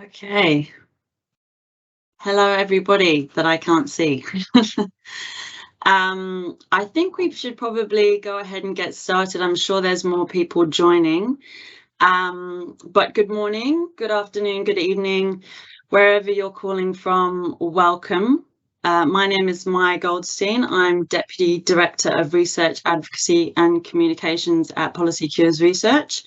Okay. Hello, everybody that I can't see. I think we should probably go ahead and get started. I'm sure there's more people joining. But good morning, good afternoon, good evening, wherever you're calling from, welcome. My name is Maya Goldstein. I'm Deputy Director of Research, Advocacy and Communications at Policy Cures Research.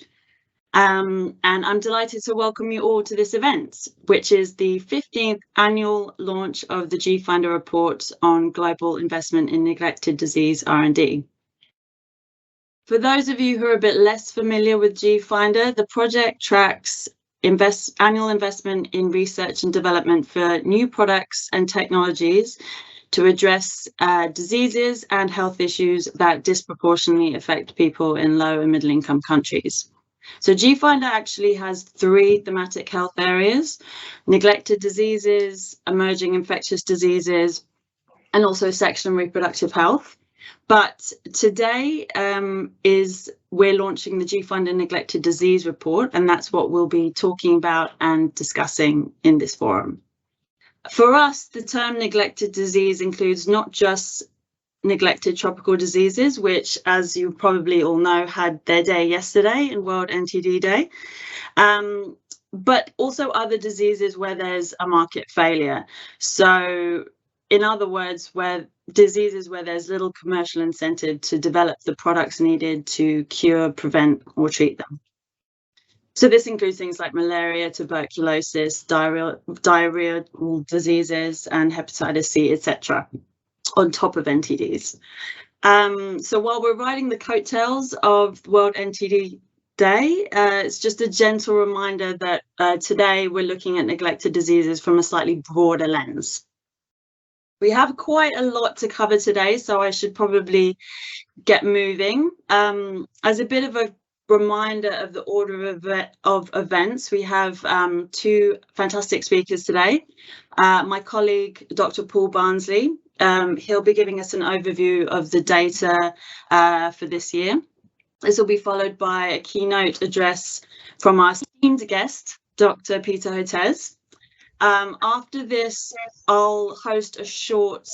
And I'm delighted to welcome you all to this event, which is the 15th annual launch of the GFINDER report on global investment in neglected disease R&D. For those of you who are a bit less familiar with GFINDER, the project tracks annual investment in research and development for new products and technologies to address diseases and health issues that disproportionately affect people in low and middle income countries. So GFINDER actually has 3 thematic health areas: neglected diseases, emerging infectious diseases, and also sexual and reproductive health. But today we're launching the GFINDER Neglected Disease Report, and that's what we'll be talking about and discussing in this forum. For us, the term neglected disease includes not just neglected tropical diseases, which, as you probably all know, had their day yesterday in World NTD Day, but also other diseases where there's a market failure. So in other words, where diseases where there's little commercial incentive to develop the products needed to cure, prevent, or treat them. So this includes things like malaria, tuberculosis, diarrheal diseases, and hepatitis C, etc., on top of NTDs. So while we're riding the coattails of World NTD Day, it's just a gentle reminder that today we're looking at neglected diseases from a slightly broader lens. We have quite a lot to cover today, so I should probably get moving. As a bit of a reminder of the order of events, we have 2 fantastic speakers today. My colleague, Dr. Paul Barnsley, he'll be giving us an overview of the data for this year. This will be followed by a keynote address from our esteemed guest, Dr. Peter Hotez. After this, I'll host a short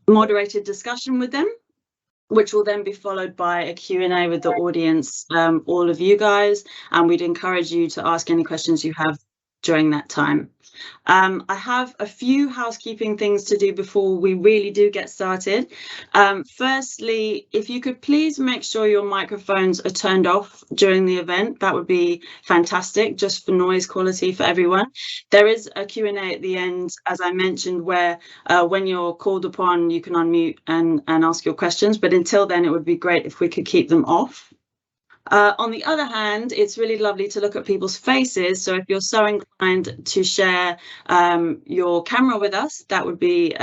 moderated discussion with them, which will then be followed by a Q&A with the audience, all of you guys, and we'd encourage you to ask any questions you have during that time. I have a few housekeeping things to do before we really do get started. Firstly, if you could please make sure your microphones are turned off during the event, that would be fantastic, just for noise quality for everyone. There is a Q&A at the end, as I mentioned, where when you're called upon, you can unmute and ask your questions, but until then, it would be great if we could keep them off. On the other hand, it's really lovely to look at people's faces. So if you're so inclined to share your camera with us, that would be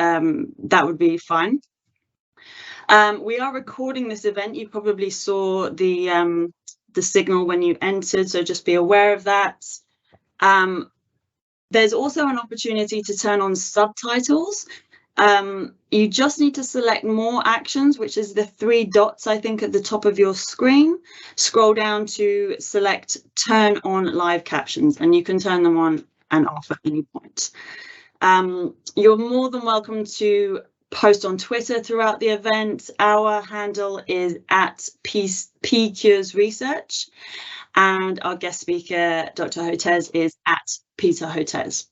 fine. We are recording this event. You probably saw the signal when you entered, so just be aware of that. There's also an opportunity to turn on subtitles. You just need to select more actions, which is the 3 dots, I think, at the top of your screen. Scroll down to select turn on live captions, and you can turn them on and off at any point. You're more than welcome to post on Twitter throughout the event. Our handle is at PCures Research, and our guest speaker, Dr. Hotez, is at Peter Hotez.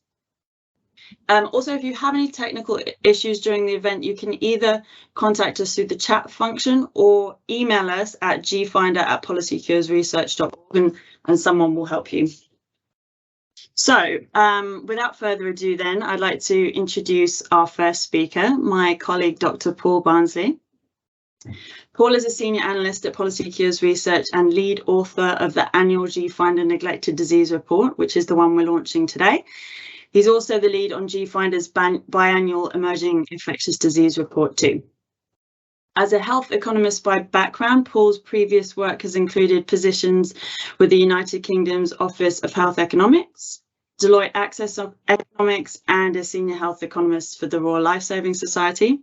Also, if you have any technical issues during the event, you can either contact us through the chat function or email us at gfinder@policycuresresearch.org, and someone will help you. So without further ado then, I'd like to introduce our first speaker, my colleague, Dr. Paul Barnsley. Paul is a senior analyst at Policy Cures Research and lead author of the annual GFINDER Neglected Disease Report, which is the one we're launching today. He's also the lead on GFINDER's biannual Emerging Infectious Disease Report too. As a health economist by background, Paul's previous work has included positions with the United Kingdom's Office of Health Economics, Deloitte Access Economics, and a senior health economist for the Royal Lifesaving Society.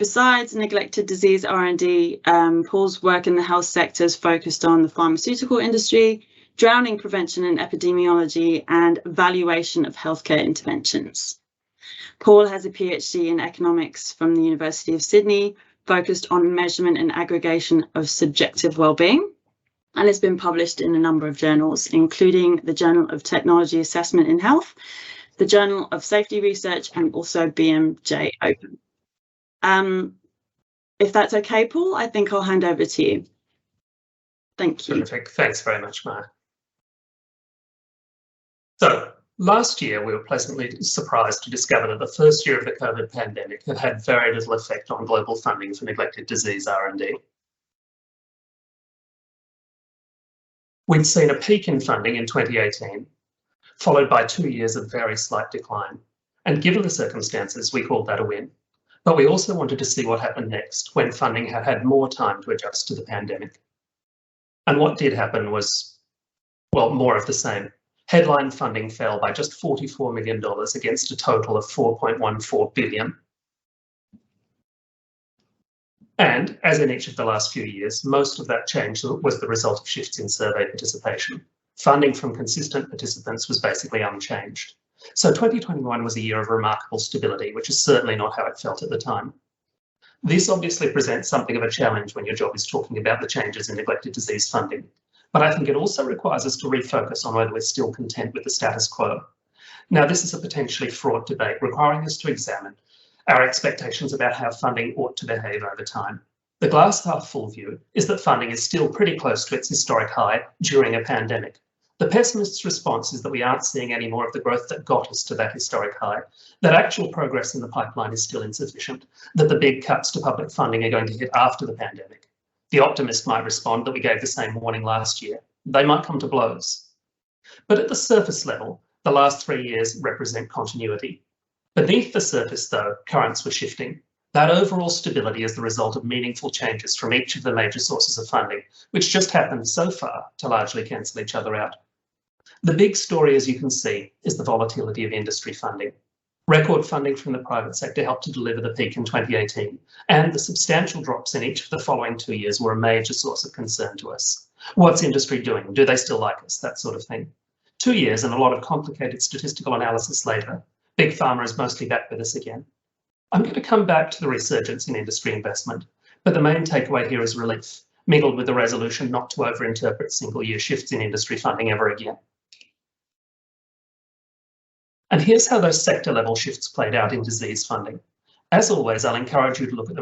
Besides neglected disease R&D, Paul's work in the health sector is focused on the pharmaceutical industry, drowning prevention and epidemiology, and evaluation of healthcare interventions. Paul has a PhD in economics from the University of Sydney, focused on measurement and aggregation of subjective well-being, and has been published in a number of journals, including the Journal of Technology Assessment in Health, the Journal of Safety Research, and also BMJ Open. If that's okay, Paul, I think I'll hand over to you. Thank you. Terrific. Thanks very much, Maya. So last year, we were pleasantly surprised to discover that the first year of the COVID pandemic had had very little effect on global funding for neglected disease R&D. We'd seen a peak in funding in 2018, followed by 2 years of very slight decline. And given the circumstances, we called that a win. But we also wanted to see what happened next when funding had had more time to adjust to the pandemic. And what did happen was, well, more of the same. Headline funding fell by just $44 million against a total of $4.14 billion. And as in each of the last few years, most of that change was the result of shifts in survey participation. Funding from consistent participants was basically unchanged. So 2021 was a year of remarkable stability, which is certainly not how it felt at the time. This obviously presents something of a challenge when your job is talking about the changes in neglected disease funding. But I think it also requires us to refocus on whether we're still content with the status quo. Now, this is a potentially fraught debate, requiring us to examine our expectations about how funding ought to behave over time. The glass half full view is that funding is still pretty close to its historic high during a pandemic. The pessimist's response is that we aren't seeing any more of the growth that got us to that historic high, that actual progress in the pipeline is still insufficient, that the big cuts to public funding are going to hit after the pandemic. The optimist might respond that we gave the same warning last year. They might come to blows. But at the surface level, the last 3 years represent continuity. Beneath the surface, though, currents were shifting. That overall stability is the result of meaningful changes from each of the major sources of funding, which just happened so far to largely cancel each other out. The big story, as you can see, is the volatility of industry funding. Record funding from the private sector helped to deliver the peak in 2018, and the substantial drops in each of the following 2 years were a major source of concern to us. What's industry doing? Do they still like us? That sort of thing. 2 years and a lot of complicated statistical analysis later, Big Pharma is mostly back with us again. I'm going to come back to the resurgence in industry investment, but the main takeaway here is relief, mingled with the resolution not to overinterpret single-year shifts in industry funding ever again. And here's how those sector-level shifts played out in disease funding. As always, I'll encourage you to look at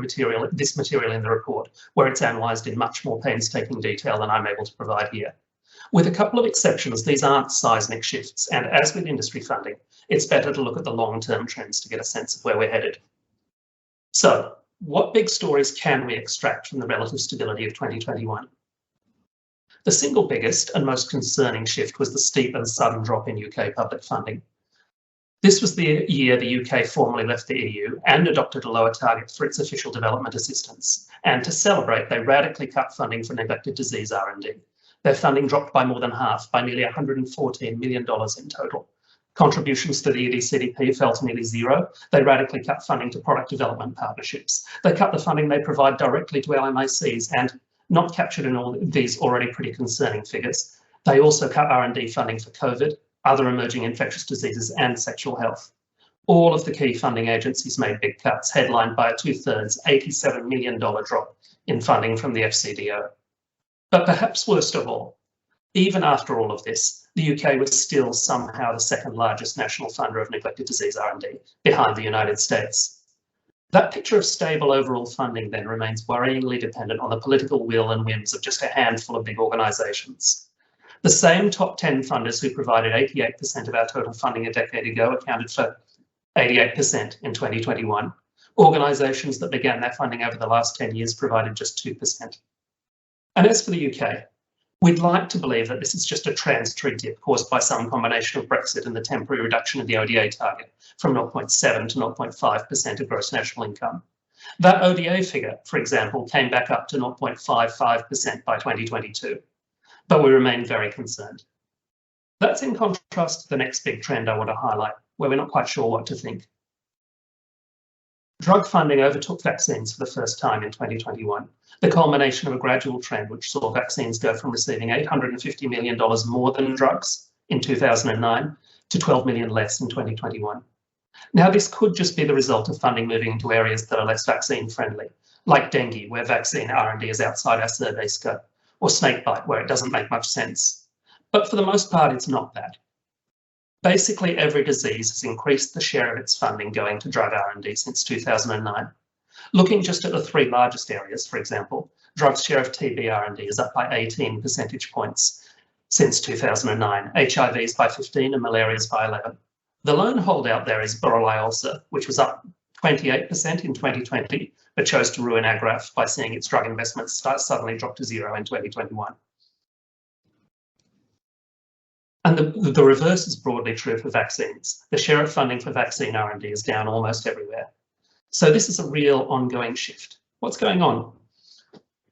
this material in the report, where it's analysed in much more painstaking detail than I'm able to provide here. With a couple of exceptions, these aren't seismic shifts, and as with industry funding, it's better to look at the long-term trends to get a sense of where we're headed. So, what big stories can we extract from the relative stability of 2021? The single biggest and most concerning shift was the steep and sudden drop in UK public funding. This was the year the UK formally left the EU and adopted a lower target for its official development assistance. And to celebrate, they radically cut funding for neglected disease R&D. Their funding dropped by more than half, by nearly $114 million in total. Contributions to the EDCDP fell to nearly zero. They radically cut funding to product development partnerships. They cut the funding they provide directly to LMICs, and not captured in all these already pretty concerning figures, they also cut R&D funding for COVID, other emerging infectious diseases, and sexual health. All of the key funding agencies made big cuts, headlined by a 2/3, $87 million drop in funding from the FCDO. But perhaps worst of all, even after all of this, the UK was still somehow the second largest national funder of neglected disease R&D, behind the United States. That picture of stable overall funding then remains worryingly dependent on the political will and whims of just a handful of big organisations. The same top 10 funders who provided 88% of our total funding a decade ago accounted for 88% in 2021. Organisations that began their funding over the last 10 years provided just 2%. And as for the UK, we'd like to believe that this is just a transitory dip caused by some combination of Brexit and the temporary reduction of the ODA target from 0.7 to 0.5% of gross national income. That ODA figure, for example, came back up to 0.55% by 2022. But we remain very concerned. That's in contrast to the next big trend I want to highlight, where we're not quite sure what to think. Drug funding overtook vaccines for the first time in 2021, the culmination of a gradual trend which saw vaccines go from receiving $850 million more than drugs in 2009 to $12 million less in 2021. Now, this could just be the result of funding moving into areas that are less vaccine friendly, like dengue, where vaccine R&D is outside our survey scope, or snakebite, where it doesn't make much sense. But for the most part, it's not that. Basically, every disease has increased the share of its funding going to drug R&D since 2009. Looking just at the three largest areas, for example, drugs' share of TB R&D is up by 18 percentage points since 2009, HIV's by 15 and malaria's by 11. The lone holdout there is Virology, which was up 28% in 2020, but chose to ruin our graph by seeing its drug investments suddenly drop to zero in 2021. And the reverse is broadly true for vaccines. The share of funding for vaccine R&D is down almost everywhere. So this is a real ongoing shift. What's going on?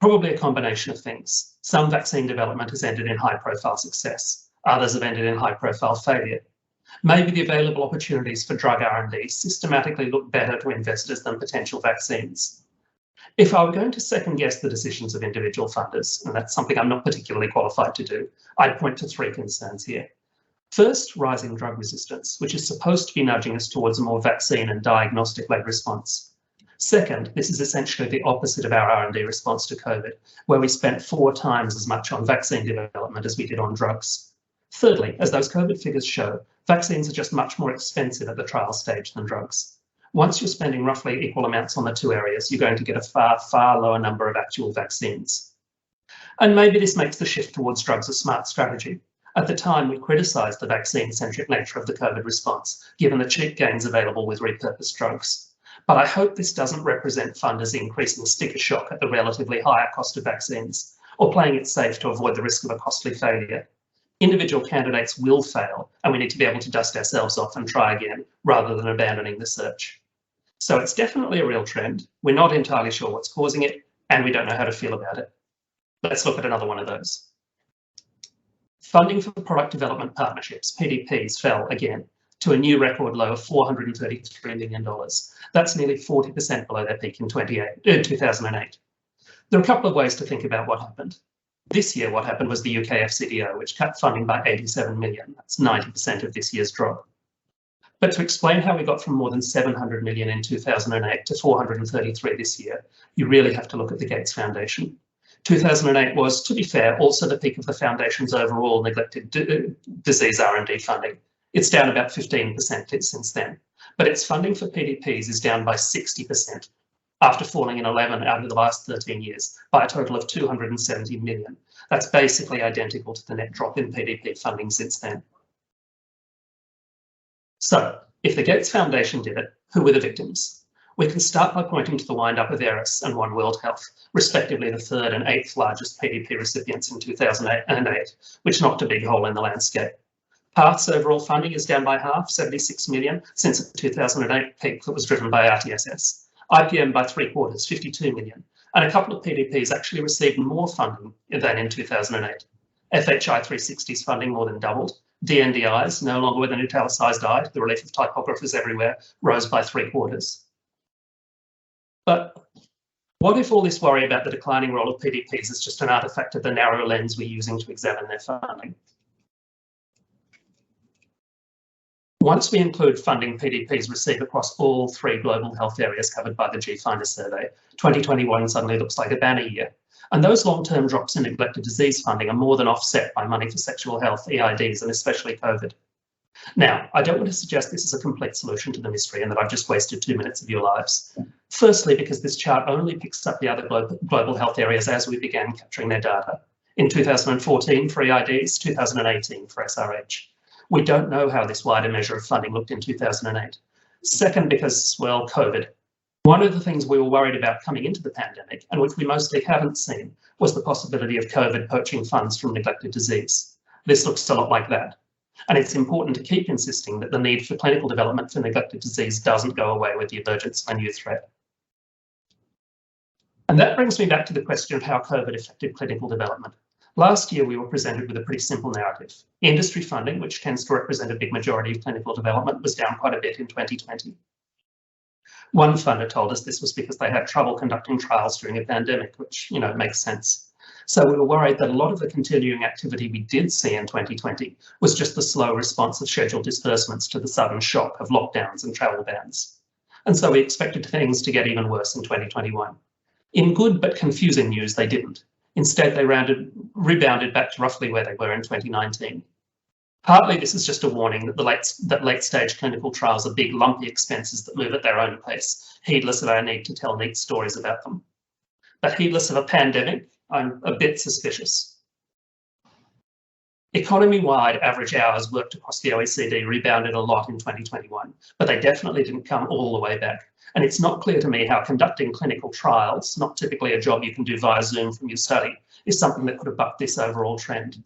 Probably a combination of things. Some vaccine development has ended in high-profile success. Others have ended in high-profile failure. Maybe the available opportunities for drug R&D systematically look better to investors than potential vaccines. If I were going to second guess the decisions of individual funders, and that's something I'm not particularly qualified to do, I'd point to three concerns here. First, rising drug resistance, which is supposed to be nudging us towards a more vaccine and diagnostic-led response. Second, this is essentially the opposite of our R&D response to COVID, where we spent 4 times as much on vaccine development as we did on drugs. Thirdly, as those COVID figures show, vaccines are just much more expensive at the trial stage than drugs. Once you're spending roughly equal amounts on the two areas, you're going to get a far, far lower number of actual vaccines. And maybe this makes the shift towards drugs a smart strategy. At the time, we criticised the vaccine-centric nature of the COVID response, given the cheap gains available with repurposed drugs. But I hope this doesn't represent funders increasing sticker shock at the relatively higher cost of vaccines, or playing it safe to avoid the risk of a costly failure. Individual candidates will fail, and we need to be able to dust ourselves off and try again, rather than abandoning the search. So it's definitely a real trend. We're not entirely sure what's causing it, and we don't know how to feel about it. Let's look at another one of those. Funding for product development partnerships, PDPs, fell again to a new record low of $433 million. That's nearly 40% below their peak in 2008. There are a couple of ways to think about what happened. This year, what happened was the UK FCDO, which cut funding by 87 million. That's 90% of this year's drop. But to explain how we got from more than 700 million in 2008 to 433 this year, you really have to look at the Gates Foundation. 2008 was, to be fair, also the peak of the Foundation's overall neglected disease R&D funding. It's down about 15% since then, but its funding for PDPs is down by 60%. After falling in 11 out of the last 13 years by a total of 270 million. That's basically identical to the net drop in PDP funding since then. So, if the Gates Foundation did it, who were the victims? We can start by pointing to the wind-up of Eris and One World Health, respectively the 3rd and 8th largest PDP recipients in 2008, which knocked a big hole in the landscape. PATH's overall funding is down by half, 76 million, since the 2008 peak that was driven by RTSS. IPM by 3/4, 52 million, and a couple of PDPs actually received more funding than in 2008. FHI 360's funding more than doubled. DNDIs, no longer with an italicised I, the relief of typographers everywhere, rose by 3/4. But what if all this worry about the declining role of PDPs is just an artefact of the narrow lens we're using to examine their funding? Once we include funding PDPs receive across all 3 global health areas covered by the GFINDER survey, 2021 suddenly looks like a banner year. And those long-term drops in neglected disease funding are more than offset by money for sexual health, EIDs, and especially COVID. Now, I don't want to suggest this is a complete solution to the mystery and that I've just wasted 2 minutes of your lives. Firstly, because this chart only picks up the other global health areas as we began capturing their data. In 2014 for EIDs, 2018 for SRH. We don't know how this wider measure of funding looked in 2008. Second, because, well, COVID. One of the things we were worried about coming into the pandemic, and which we mostly haven't seen, was the possibility of COVID poaching funds from neglected disease. This looks a lot like that. And it's important to keep insisting that the need for clinical development for neglected disease doesn't go away with the emergence of a new threat. And that brings me back to the question of how COVID affected clinical development. Last year, we were presented with a pretty simple narrative. Industry funding, which tends to represent a big majority of clinical development, was down quite a bit in 2020. One funder told us this was because they had trouble conducting trials during a pandemic, which, makes sense. So we were worried that a lot of the continuing activity we did see in 2020 was just the slow response of scheduled disbursements to the sudden shock of lockdowns and travel bans. And so we expected things to get even worse in 2021. In good but confusing news, they didn't. Instead, they rebounded back to roughly where they were in 2019. Partly this is just a warning that late-stage clinical trials are big, lumpy expenses that move at their own pace, heedless of our need to tell neat stories about them. But heedless of a pandemic, I'm a bit suspicious. Economy-wide average hours worked across the OECD rebounded a lot in 2021, but they definitely didn't come all the way back. And it's not clear to me how conducting clinical trials, not typically a job you can do via Zoom from your study, is something that could have bucked this overall trend.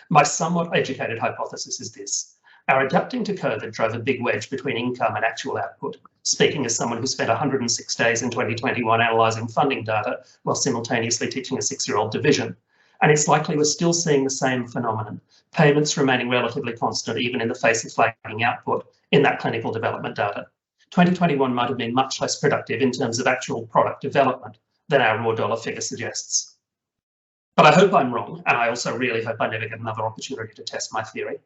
My somewhat educated hypothesis is this. Our adapting to COVID drove a big wedge between income and actual output, speaking as someone who spent 106 days in 2021 analysing funding data while simultaneously teaching a 6-year-old division. And it's likely we're still seeing the same phenomenon, payments remaining relatively constant even in the face of flagging output in that clinical development data. 2021 might have been much less productive in terms of actual product development than our raw dollar figure suggests. But I hope I'm wrong, and I also really hope I never get another opportunity to test my theory.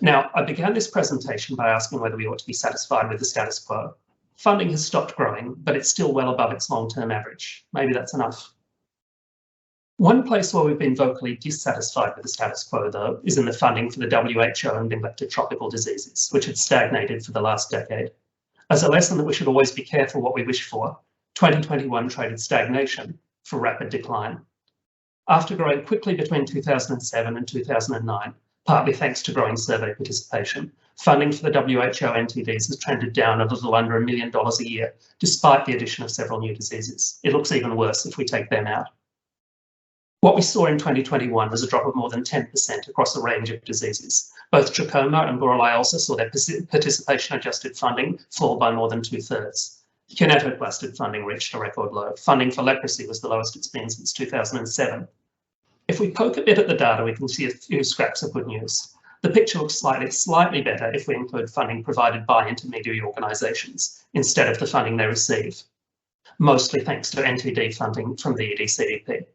Now, I began this presentation by asking whether we ought to be satisfied with the status quo. Funding has stopped growing, but it's still well above its long-term average. Maybe that's enough. One place where we've been vocally dissatisfied with the status quo, though, is in the funding for the WHO and neglected tropical diseases, which had stagnated for the last decade. As a lesson that we should always be careful what we wish for, 2021 traded stagnation for rapid decline. After growing quickly between 2007 and 2009, partly thanks to growing survey participation, funding for the WHO NTDs has trended down a little under $1 million a year, despite the addition of several new diseases. It looks even worse if we take them out. What we saw in 2021 was a drop of more than 10% across a range of diseases. Both trachoma and borreliosis saw their participation-adjusted funding fall by more than 2/3. Kinetoplastid funding reached a record low. Funding for leprosy was the lowest it's been since 2007. If we poke a bit at the data, we can see a few scraps of good news. The picture looks slightly better if we include funding provided by intermediary organisations instead of the funding they receive, mostly thanks to NTD funding from the EDCDP.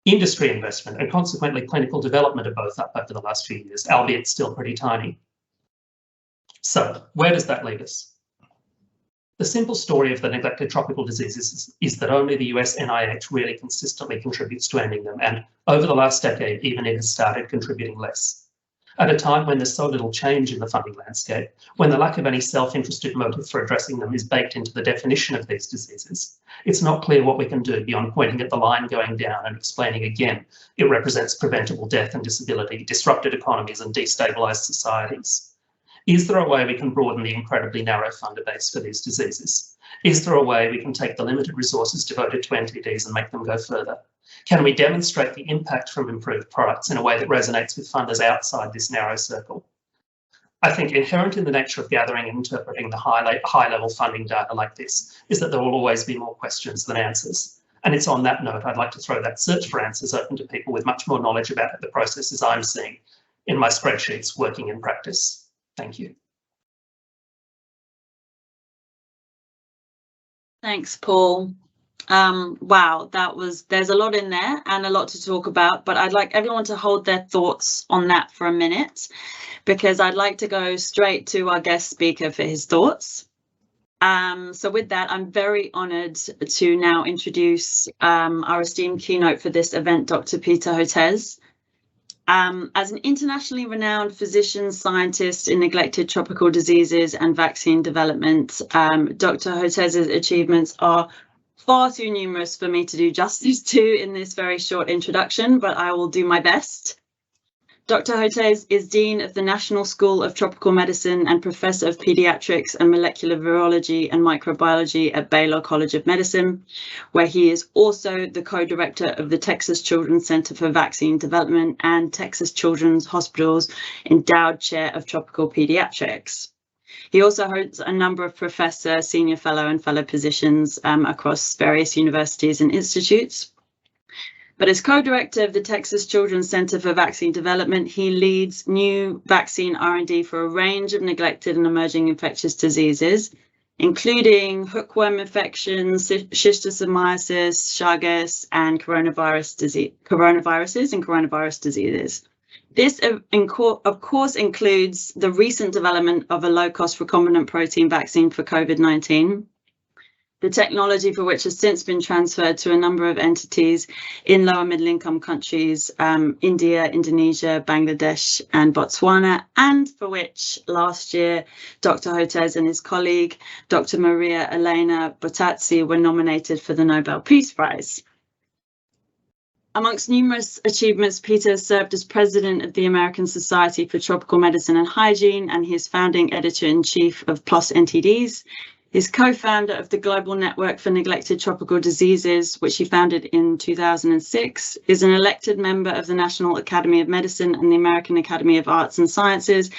Industry investment and consequently clinical development are both up over the last few years, albeit still pretty tiny. So where does that leave us? The simple story of the neglected tropical diseases is that only the US NIH really consistently contributes to ending them, and over the last decade, even it has started contributing less. At a time when there's so little change in the funding landscape, when the lack of any self-interested motive for addressing them is baked into the definition of these diseases, it's not clear what we can do beyond pointing at the line going down and explaining again it represents preventable death and disability, disrupted economies and destabilised societies. Is there a way we can broaden the incredibly narrow funder base for these diseases? Is there a way we can take the limited resources devoted to NTDs and make them go further? Can we demonstrate the impact from improved products in a way that resonates with funders outside this narrow circle? I think inherent in the nature of gathering and interpreting the high-level funding data like this is that there will always be more questions than answers. And it's on that note I'd like to throw that search for answers open to people with much more knowledge about the processes I'm seeing in my spreadsheets working in practice. Thank you. Thanks, Paul. Wow, there's a lot in there and a lot to talk about, but I'd like everyone to hold their thoughts on that for a minute, because I'd like to go straight to our guest speaker for his thoughts. So with that, I'm very honoured to now introduce our esteemed keynote for this event, Dr. Peter Hotez. As an internationally renowned physician, scientist in neglected tropical diseases and vaccine development, Dr. Hotez's achievements are far too numerous for me to do justice to in this very short introduction, but I will do my best. Dr. Hotez is Dean of the National School of Tropical Medicine and Professor of Pediatrics and Molecular Virology and Microbiology at Baylor College of Medicine, where he is also the co-director of the Texas Children's Center for Vaccine Development and Texas Children's Hospital's Endowed Chair of Tropical Pediatrics. He also holds a number of professor, senior fellow and fellow positions across various universities and institutes. But as co-director of the Texas Children's Center for Vaccine Development, he leads new vaccine R&D for a range of neglected and emerging infectious diseases, including hookworm infections, schistosomiasis, Chagas, and coronaviruses and coronavirus diseases. This, of course, includes the recent development of a low-cost recombinant protein vaccine for COVID-19, the technology for which has since been transferred to a number of entities in lower middle-income countries, India, Indonesia, Bangladesh, and Botswana, and for which last year Dr. Hotez and his colleague, Dr. Maria Elena Bottazzi, were nominated for the Nobel Peace Prize. Amongst numerous achievements, Peter served as president of the American Society for Tropical Medicine and Hygiene, and he is founding editor-in-chief of PLOS NTDs. He's co-founder of the Global Network for Neglected Tropical Diseases, which he founded in 2006, is an elected member of the National Academy of Medicine and the American Academy of Arts and Sciences,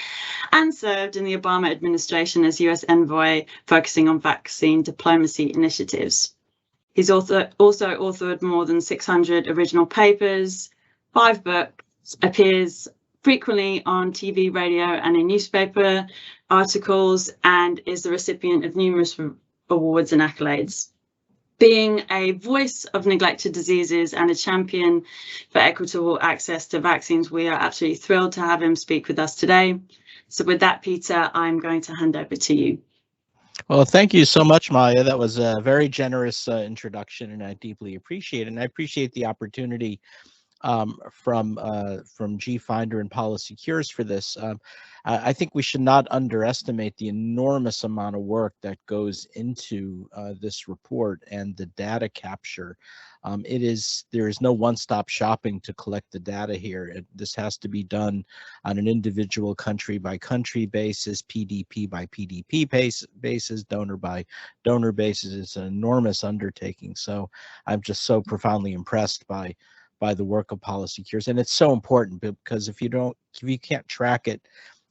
and served in the Obama administration as US envoy focusing on vaccine diplomacy initiatives. He's also authored more than 600 original papers, 5 books, appears frequently on TV, radio, and in newspaper articles, and is the recipient of numerous awards and accolades. Being a voice of neglected diseases and a champion for equitable access to vaccines, we are absolutely thrilled to have him speak with us today. So with that, Peter, I'm going to hand over to you. Well, thank you so much, Maya. That was a very generous introduction, and I deeply appreciate it. And I appreciate the opportunity from GFINDER and Policy Cures for this. I think we should not underestimate the enormous amount of work that goes into this report and the data capture. There is no one-stop shopping to collect the data here. This has to be done on an individual country-by-country basis, PDP by PDP basis, donor by donor basis. It's an enormous undertaking. So I'm just so profoundly impressed by the work of Policy Cures, and it's so important because if you can't track it,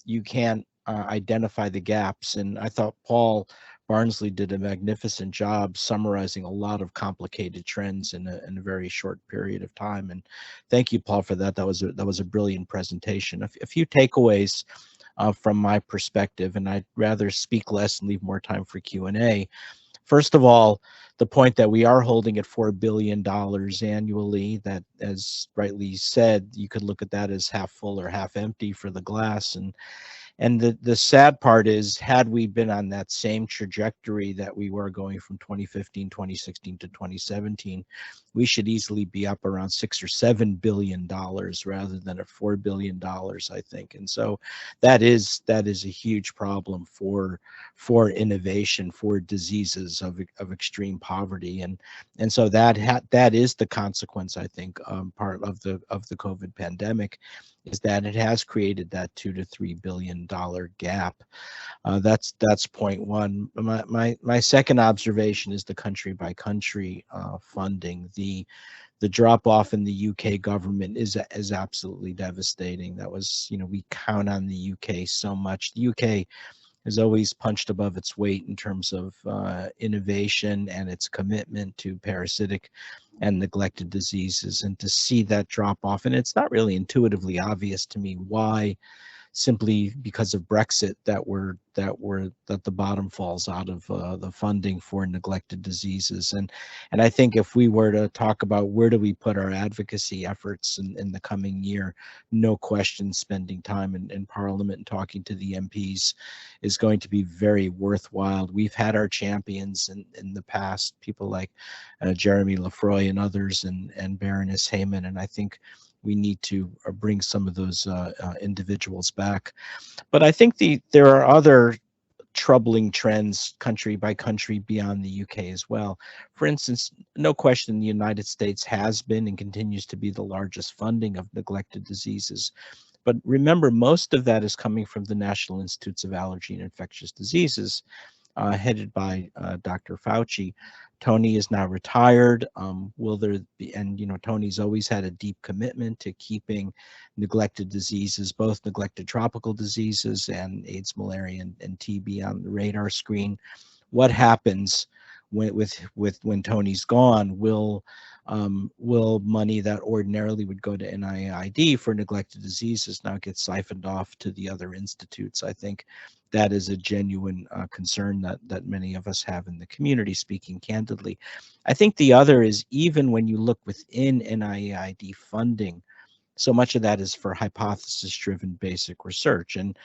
you can't identify the gaps. And I thought Paul Barnsley did a magnificent job summarizing a lot of complicated trends in a very short period of time. And thank you, Paul, for that. That was a brilliant presentation. A few takeaways from my perspective, and I'd rather speak less and leave more time for Q&A. First of all, the point that we are holding at $4 billion annually, that, as rightly said, you could look at that as half full or half empty for the glass. And the sad part is, had we been on that same trajectory that we were going from 2015, 2016 to 2017, we should easily be up around $6 or $7 billion rather than at $4 billion, I think. And so that is a huge problem for innovation, for diseases of extreme poverty, and so that is the consequence, I think, part of the COVID pandemic, is that it has created that $2 to $3 billion gap. That's point one. My second observation is the country by country funding. The drop off in the UK government is absolutely devastating. That was, we count on the UK so much. The UK has always punched above its weight in terms of innovation and its commitment to parasitic and neglected diseases, and to see that drop off, and it's not really intuitively obvious to me why, simply because of Brexit, that the bottom falls out of the funding for neglected diseases. And I think if we were to talk about where do we put our advocacy efforts in the coming year, no question spending time in Parliament and talking to the MPs is going to be very worthwhile. We've had our champions in the past, people like Jeremy Lefroy and others, and Baroness Heyman, and I think we need to bring some of those individuals back. But I think there are other troubling trends country by country beyond the UK as well. For instance, no question the United States has been and continues to be the largest funding of neglected diseases. But remember, most of that is coming from the National Institutes of Allergy and Infectious Diseases, headed by Dr. Fauci. Tony is now retired. Will there be, and Tony's always had a deep commitment to keeping neglected diseases, both neglected tropical diseases and AIDS, malaria, and TB on the radar screen. What happens when Tony's gone? Will will money that ordinarily would go to NIAID for neglected diseases now get siphoned off to the other institutes? I think that is a genuine concern that many of us have in the community, speaking candidly. I think the other is, even when you look within NIAID funding, so much of that is for hypothesis-driven basic research, and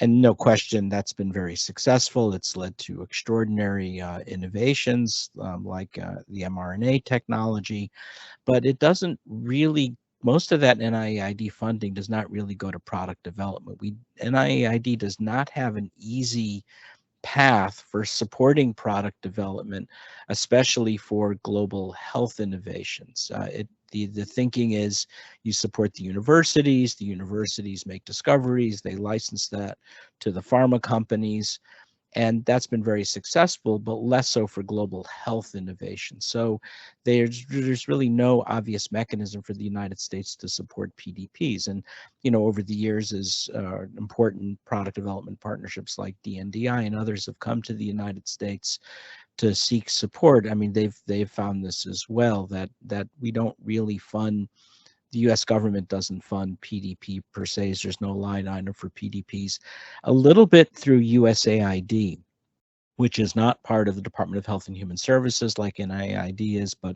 no question that's been very successful. It's led to extraordinary innovations like the mRNA technology, but it doesn't really, most of that NIAID funding does not really go to product development. NIAID does not have an easy path for supporting product development, especially for global health innovations. The thinking is you support the universities make discoveries, they license that to the pharma companies, and that's been very successful, but less so for global health innovation. So there's really no obvious mechanism for the United States to support PDPs. And over the years, as important product development partnerships like DNDi and others have come to the United States to seek support, I mean, they've found this as well, that we don't really fund. The U.S. government doesn't fund PDP per se. There's no line item for PDPs. A little bit through USAID, which is not part of the Department of Health and Human Services like NIAID is, but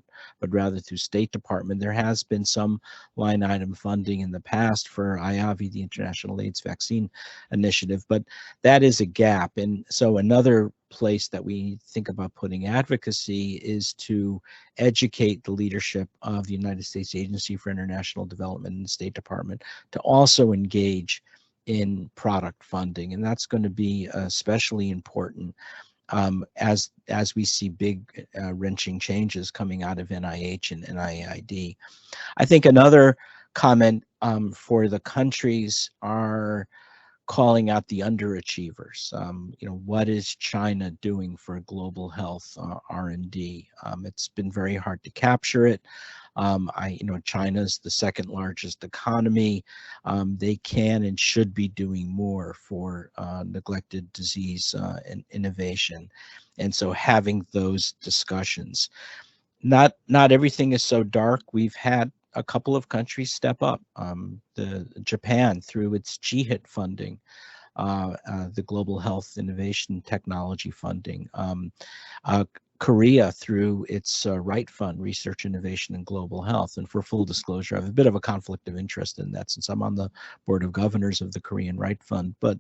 rather through State Department. There has been some line item funding in the past for IAVI, the International AIDS Vaccine Initiative, but that is a gap. And so another place that we think about putting advocacy is to educate the leadership of the United States Agency for International Development and the State Department to also engage in product funding. And that's going to be especially important as we see big wrenching changes coming out of NIH and NIAID. I think another comment for the countries are calling out the underachievers. What is China doing for global health R&D? It's been very hard to capture it. China's the second largest economy. They can and should be doing more for neglected disease and innovation. And so having those discussions, not everything is so dark. We've had a couple of countries step up. Japan through its GHIT funding, the Global Health Innovation Technology funding. Korea through its Right Fund, Research, Innovation, and Global Health. And for full disclosure, I have a bit of a conflict of interest in that since I'm on the board of governors of the Korean Right Fund. But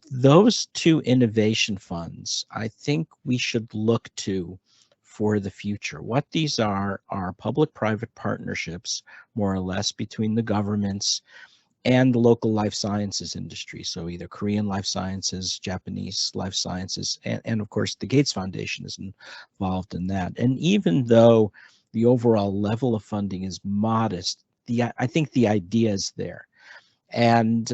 those two innovation funds, I think we should look to for the future. What these are public-private partnerships, more or less, between the governments and the local life sciences industry. So either Korean life sciences, Japanese life sciences, and of course the Gates Foundation is involved in that. And even though the overall level of funding is modest, I think the idea is there. And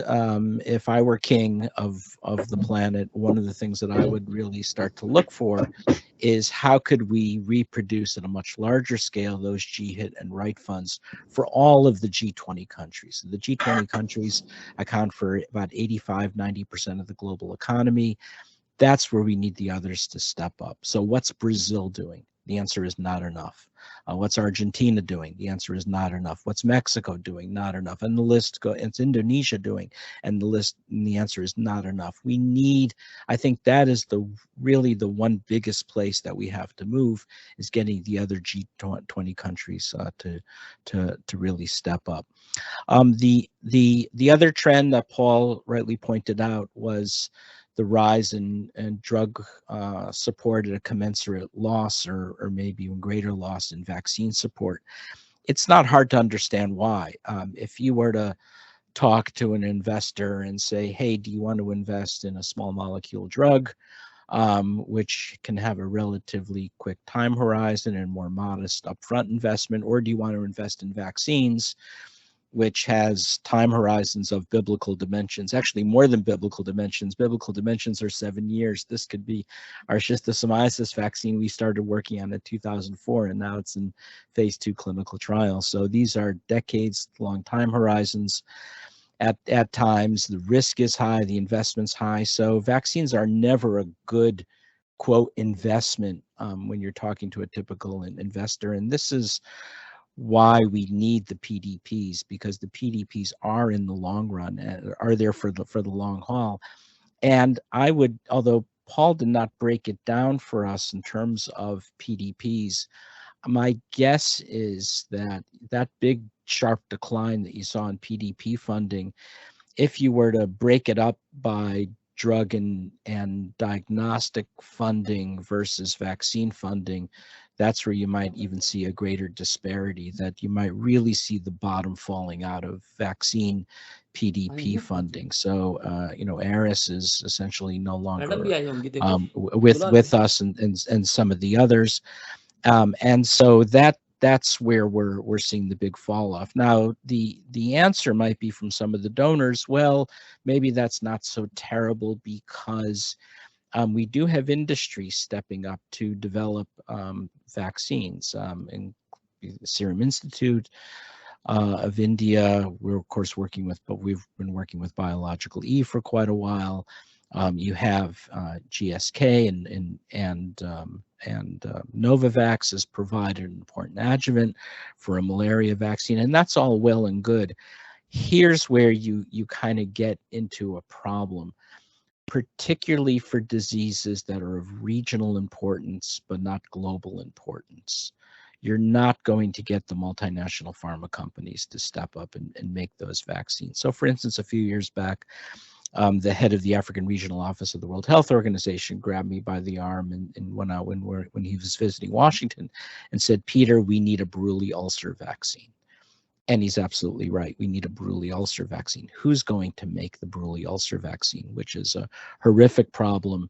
if I were king of the planet, one of the things that I would really start to look for is how could we reproduce at a much larger scale those GHIT and Right funds for all of the G20 countries. The G20 countries account for about 85–90% of the global economy. That's where we need the others to step up. So what's Brazil doing? The answer is not enough. What's Argentina doing? The answer is not enough. What's Mexico doing? Not enough. And the list goes, it's Indonesia doing, and the answer is not enough. We need, I think that is really the one biggest place that we have to move, is getting the other G20 countries to really step up. The other trend that Paul rightly pointed out was the rise in drug support at a commensurate loss, or maybe even greater loss in vaccine support. It's not hard to understand why. If you were to talk to an investor and say, hey, do you want to invest in a small molecule drug, which can have a relatively quick time horizon and more modest upfront investment, or do you want to invest in vaccines, which has time horizons of biblical dimensions, actually more than biblical dimensions. Biblical dimensions are 7 years. This could be our schistosomiasis vaccine we started working on in 2004, and now it's in phase 2 clinical trials. So these are decades-long time horizons. At times, the risk is high, the investment's high. So vaccines are never a good, quote, investment when you're talking to a typical investor. And this is why we need the PDPs, because the PDPs are in the long run, are there for the long haul. And I would, although Paul did not break it down for us in terms of PDPs, my guess is that that big sharp decline that you saw in PDP funding, if you were to break it up by drug and diagnostic funding versus vaccine funding, that's where you might even see a greater disparity, that you might really see the bottom falling out of vaccine PDP funding. So, you know, ARIS is essentially no longer with us and some of the others. And so that's where we're seeing the big fall off. Now, the answer might be from some of the donors, well, maybe that's not so terrible because we do have industry stepping up to develop vaccines. In the Serum Institute of India, we're of course working with, but we've been working with Biological E for quite a while. You have GSK and Novavax has provided an important adjuvant for a malaria vaccine, and that's all well and good. Here's where you kind of get into a problem, particularly for diseases that are of regional importance but not global importance. You're not going to get the multinational pharma companies to step up and make those vaccines. So for instance, a few years back, the head of the African Regional Office of the World Health Organization grabbed me by the arm and when he was visiting Washington and said, "Peter, we need a Buruli ulcer vaccine." And he's absolutely right. We need a Buruli ulcer vaccine. Who's going to make the Buruli ulcer vaccine, which is a horrific problem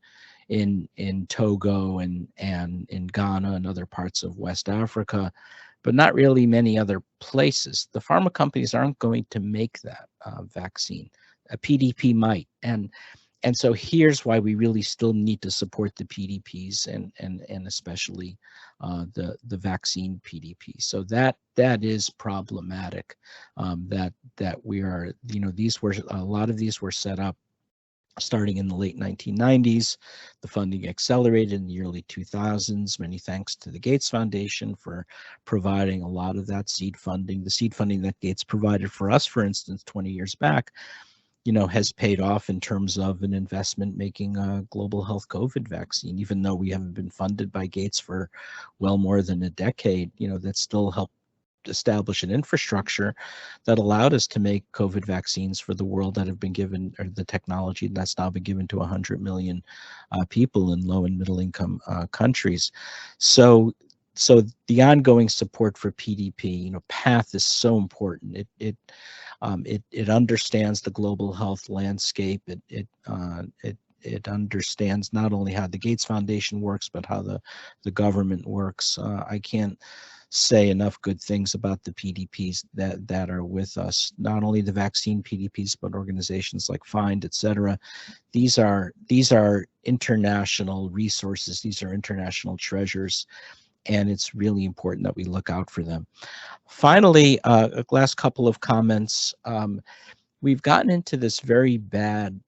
in Togo and in Ghana and other parts of West Africa, but not really many other places. The pharma companies aren't going to make that vaccine. A PDP might, and so here's why we really still need to support the PDPs and especially the vaccine PDP. So that is problematic. That we are, you know, a lot of these were set up starting in the late 1990s. The funding accelerated in the early 2000s. Many thanks to the Gates Foundation for providing a lot of that seed funding. The seed funding that Gates provided for us, for instance, 20 years back, you know, has paid off in terms of an investment making a global health COVID vaccine. Even though we haven't been funded by Gates for well more than a decade, you know, that still helped establish an infrastructure that allowed us to make COVID vaccines for the world that have been given, or the technology that's now been given to 100 million people in low and middle income countries. So the ongoing support for PDP, you know, PATH is so important. It understands the global health landscape. It understands not only how the Gates Foundation works, but how the government works. I can't say enough good things about the PDPs that are with us, not only the vaccine PDPs, but organizations like FIND, etc. These are international resources. These are international treasures, and it's really important that we look out for them. Finally, a last couple of comments. We've gotten into this very bad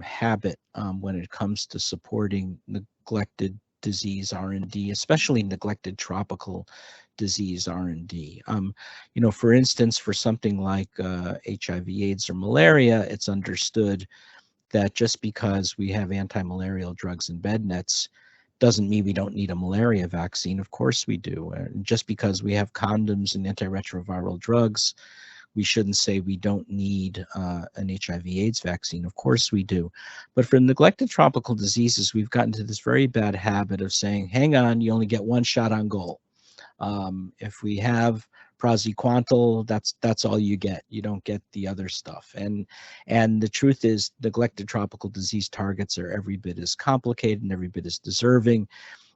habit when it comes to supporting neglected disease R&D, especially neglected tropical disease R&D. You know, for instance, for something like HIV/AIDS or malaria, it's understood that just because we have anti-malarial drugs and bed nets doesn't mean we don't need a malaria vaccine. Of course we do. Just because we have condoms and antiretroviral drugs, we shouldn't say we don't need an HIV/AIDS vaccine. Of course we do. But for neglected tropical diseases, we've gotten to this very bad habit of saying, hang on, you only get one shot on goal. If we have praziquantel, that's all you get. You don't get the other stuff. And the truth is, neglected tropical disease targets are every bit as complicated and every bit as deserving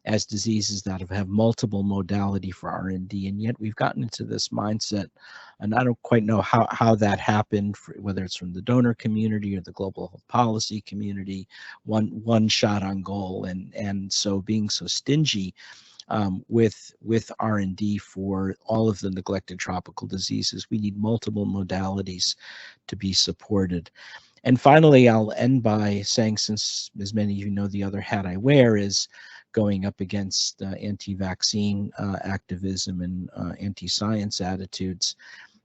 as diseases that have multiple modality for R&D. And yet we've gotten into this mindset, and I don't quite know how that happened, whether it's from the donor community or the global health policy community, one shot on goal. And so being so stingy with R&D for all of the neglected tropical diseases, we need multiple modalities to be supported. And finally, I'll end by saying, since as many of you know, the other hat I wear is going up against anti-vaccine activism and anti-science attitudes.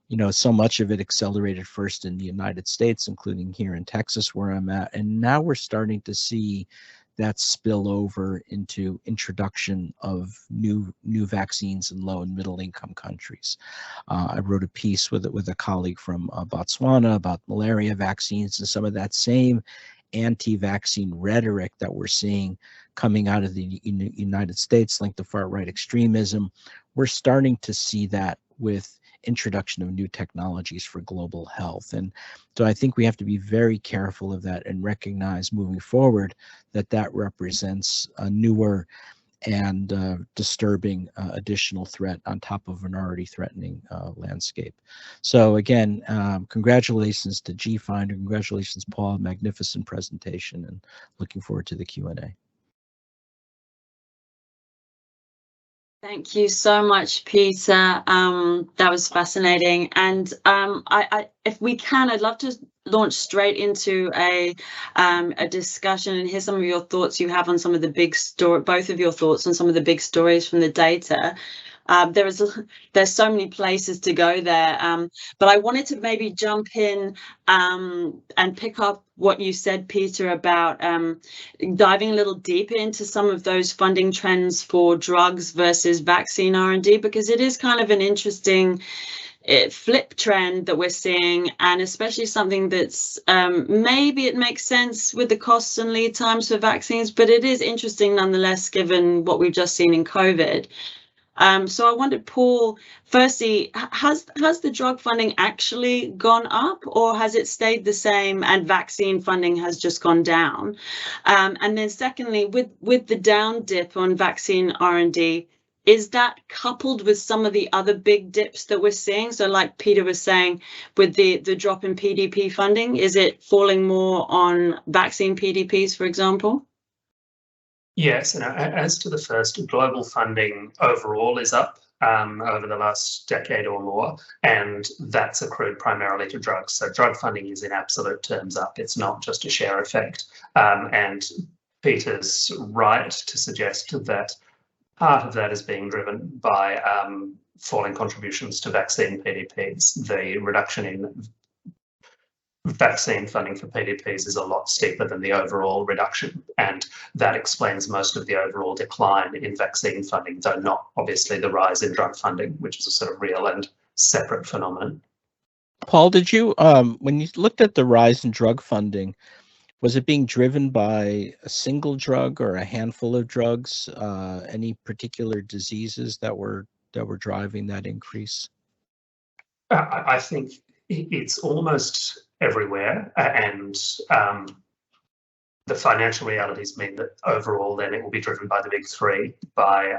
You know, so much of it accelerated first in the United States, including here in Texas, where I'm at. And now we're starting to see that spill over into introduction of new vaccines in low and middle income countries. I wrote a piece with a colleague from Botswana about malaria vaccines, and some of that same anti-vaccine rhetoric that we're seeing coming out of the United States linked to far-right extremism. We're starting to see that with introduction of new technologies for global health. And so I think we have to be very careful of that and recognize moving forward that that represents a newer and disturbing additional threat on top of an already threatening landscape. So again, congratulations to GFinder, congratulations Paul, magnificent presentation, and looking forward to the Q&A. Thank you so much, Peter. That was fascinating. And if we can, I'd love to launch straight into a discussion and hear some of your thoughts you have on some of the big story, both of your thoughts on some of the big stories from the data. There's so many places to go there, but I wanted to maybe jump in and pick up what you said, Peter, about diving a little deeper into some of those funding trends for drugs versus vaccine R&D, because it is kind of an interesting flip trend that we're seeing, and especially something that's maybe it makes sense with the costs and lead times for vaccines, but it is interesting nonetheless, given what we've just seen in COVID. So I wondered, Paul, firstly, has the drug funding actually gone up, or has it stayed the same and vaccine funding has just gone down? And then secondly, with the down dip on vaccine R&D, is that coupled with some of the other big dips that we're seeing? So like Peter was saying, with the drop in PDP funding, is it falling more on vaccine PDPs, for example? Yes, and as to the first, global funding overall is up over the last decade or more, and that's accrued primarily to drugs. So drug funding is in absolute terms up. It's not just a share effect. And Peter's right to suggest that part of that is being driven by falling contributions to vaccine PDPs. The reduction in vaccine funding for PDPs is a lot steeper than the overall reduction, and that explains most of the overall decline in vaccine funding, though not obviously the rise in drug funding, which is a sort of real and separate phenomenon. Paul, did you, when you looked at the rise in drug funding, was it being driven by a single drug or a handful of drugs? Any particular diseases that were driving that increase? I think it's almost everywhere, and the financial realities mean that overall then it will be driven by the big three, by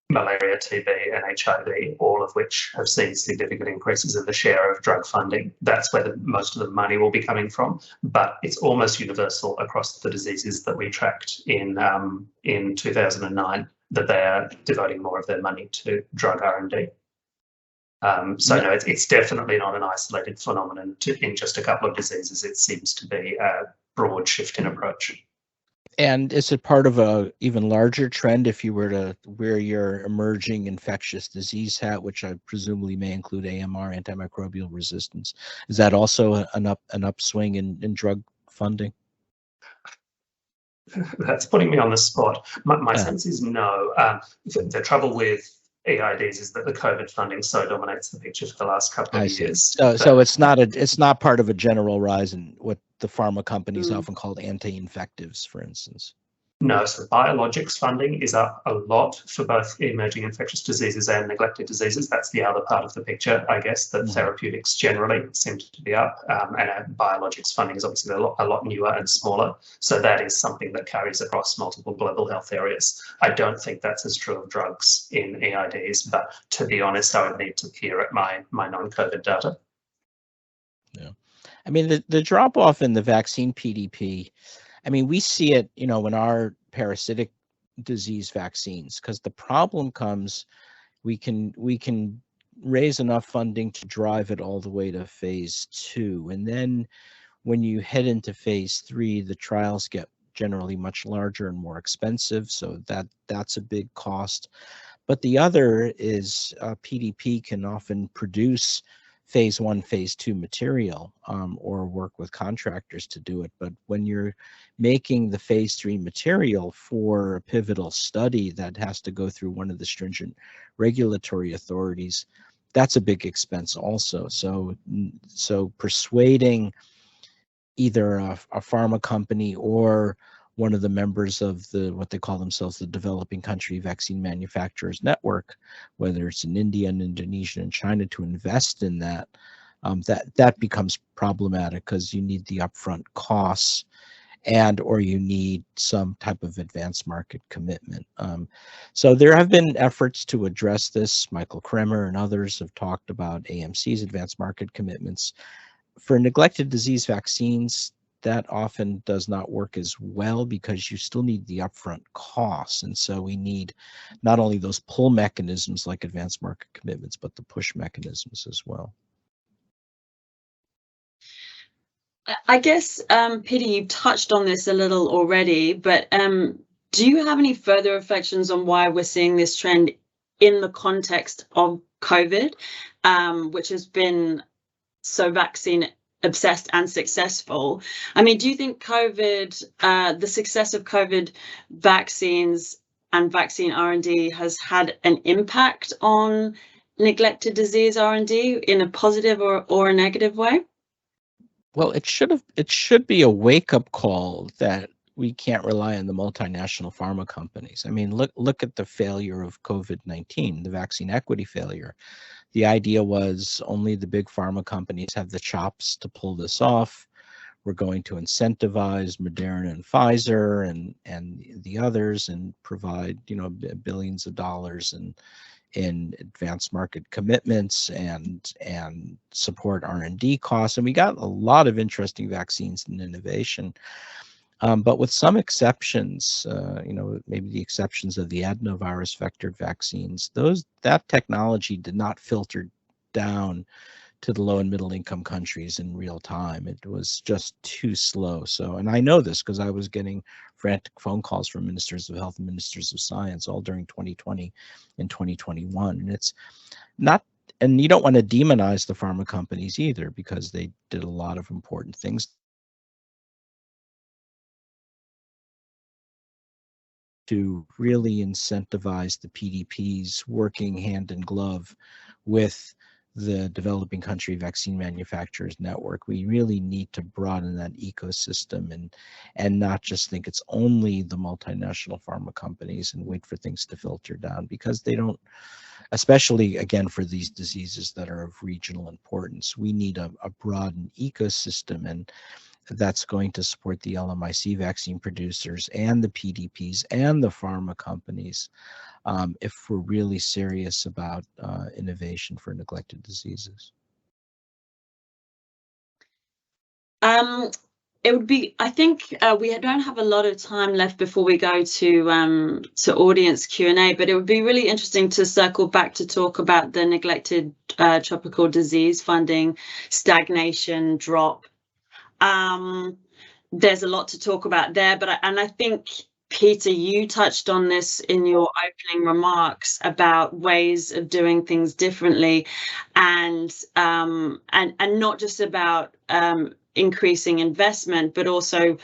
malaria, TB and HIV, all of which have seen significant increases in the share of drug funding. That's where most of the money will be coming from, but it's almost universal across the diseases that we tracked in 2009 that they are devoting more of their money to drug R&D. So no, it's definitely not an isolated phenomenon in just a couple of diseases. It seems to be a broad shift in approach. And is it part of a even larger trend if you were to wear your emerging infectious disease hat, which I presumably may include AMR, antimicrobial resistance? Is that also an upswing in drug funding? That's putting me on the spot. My sense is no. The trouble with EIDs is that the COVID funding so dominates the picture for the last couple of years. So it's not part of a general rise in what the pharma companies often call anti-infectives, for instance. No, so biologics funding is up a lot for both emerging infectious diseases and neglected diseases. That's the other part of the picture, I guess, that therapeutics generally seem to be up, and biologics funding is obviously a lot newer and smaller. So that is something that carries across multiple global health areas. I don't think that's as true of drugs in EIDs, but to be honest, I would need to peer at my non-COVID data. Yeah, I mean, the drop off in the vaccine PDP, I mean, we see it, you know, in our parasitic disease vaccines, because the problem comes, we can raise enough funding to drive it all the way to phase 2. And then when you head into phase 3, the trials get generally much larger and more expensive, so that's a big cost. But the other is PDP can often produce phase 1, phase 2 material, or work with contractors to do it. But when you're making the phase 3 material for a pivotal study that has to go through one of the stringent regulatory authorities, that's a big expense also. So persuading either a pharma company or one of the members of what they call themselves the developing country vaccine manufacturers network, whether it's in India and Indonesia and China, to invest in that, that becomes problematic because you need the upfront costs or you need some type of advanced market commitment. So there have been efforts to address this. Michael Kremer and others have talked about AMC's advanced market commitments. For neglected disease vaccines, that often does not work as well because you still need the upfront costs. And so we need not only those pull mechanisms like advanced market commitments, but the push mechanisms as well. I guess, Peter, you touched on this a little already, but do you have any further reflections on why we're seeing this trend in the context of COVID, which has been so vaccine obsessed and successful? I mean, do you think COVID, the success of COVID vaccines and vaccine R&D has had an impact on neglected disease R&D in a positive or a negative way? Well, it should be a wake-up call that we can't rely on the multinational pharma companies. I mean, look at the failure of COVID-19, the vaccine equity failure. The idea was only the big pharma companies have the chops to pull this off. We're going to incentivize Moderna and Pfizer and the others and provide, billions of dollars in advanced market commitments and support R&D costs. And we got a lot of interesting vaccines and innovation. But with some exceptions, maybe the exceptions of the adenovirus vectored vaccines, that technology did not filter down to the low and middle income countries in real time. It was just too slow. So, and I know this because I was getting frantic phone calls from ministers of health and ministers of science all during 2020 and 2021. And it's not, and you don't want to demonize the pharma companies either because they did a lot of important things to really incentivize the PDPs working hand in glove with the developing country vaccine manufacturers network. We really need to broaden that ecosystem and not just think it's only the multinational pharma companies and wait for things to filter down, because they don't, especially again for these diseases that are of regional importance. We need a broadened ecosystem, and that's going to support the LMIC vaccine producers and the PDPs and the pharma companies if we're really serious about innovation for neglected diseases. It would be, I think we don't have a lot of time left before we go to audience Q&A, but it would be really interesting to circle back to talk about the neglected tropical disease funding, stagnation, drop. There's a lot to talk about there, but I think, Peter, you touched on this in your opening remarks about ways of doing things differently, and not just about increasing investment, but also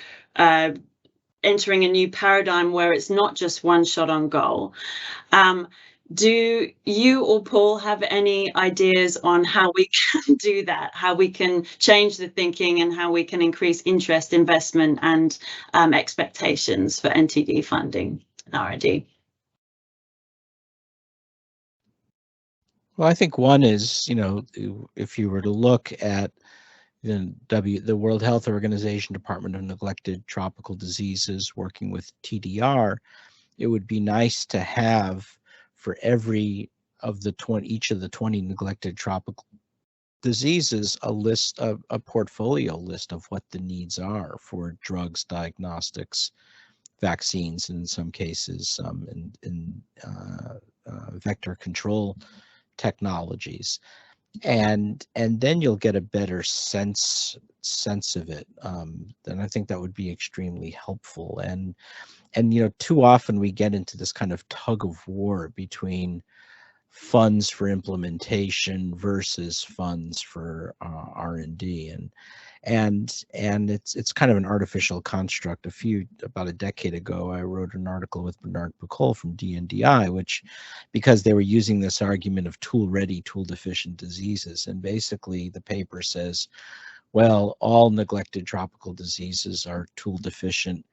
entering a new paradigm where it's not just one shot on goal. Do you or Paul have any ideas on how we can do that, how we can change the thinking and how we can increase interest, investment and expectations for NTD funding and R&D? Well, I think one is, if you were to look at the World Health Organization Department of Neglected Tropical Diseases working with TDR, it would be nice to have for each of the 20 neglected tropical diseases a list of a portfolio list of what the needs are for drugs, diagnostics, vaccines, and in some cases in vector control technologies. and then you'll get a better sense of it. Then I think that would be extremely helpful. And you know, too often we get into this kind of tug of war between funds for implementation versus funds for R&D, and it's kind of an artificial construct. About a decade ago, I wrote an article with Bernard Picol from DNDi, which, because they were using this argument of tool-ready, tool-deficient diseases, and basically the paper says, well, all neglected tropical diseases are tool-deficient, ...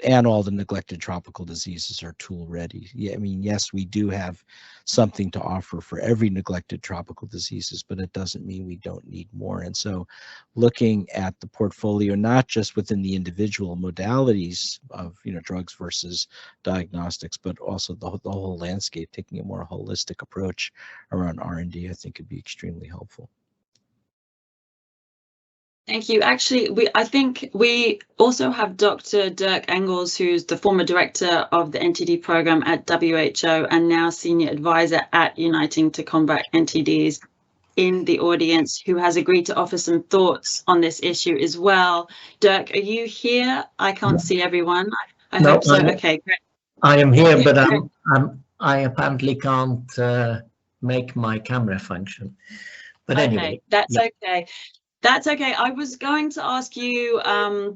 and all the neglected tropical diseases are tool ready. Yeah, I mean, yes, we do have something to offer for every neglected tropical diseases, but it doesn't mean we don't need more. And so looking at the portfolio, not just within the individual modalities of, you know, drugs versus diagnostics, but also the whole landscape, taking a more holistic approach around R&D, I think could be extremely helpful. Thank you. Actually, I think we also have Dr. Dirk Engels, who's the former director of the NTD program at WHO and now senior advisor at Uniting to Combat NTDs, in the audience, who has agreed to offer some thoughts on this issue as well. Dirk, are you here? I can't see everyone. I hope so. Okay, great. I am here, but I apparently can't make my camera function. But anyway, that's okay. That's okay. I was going to ask you,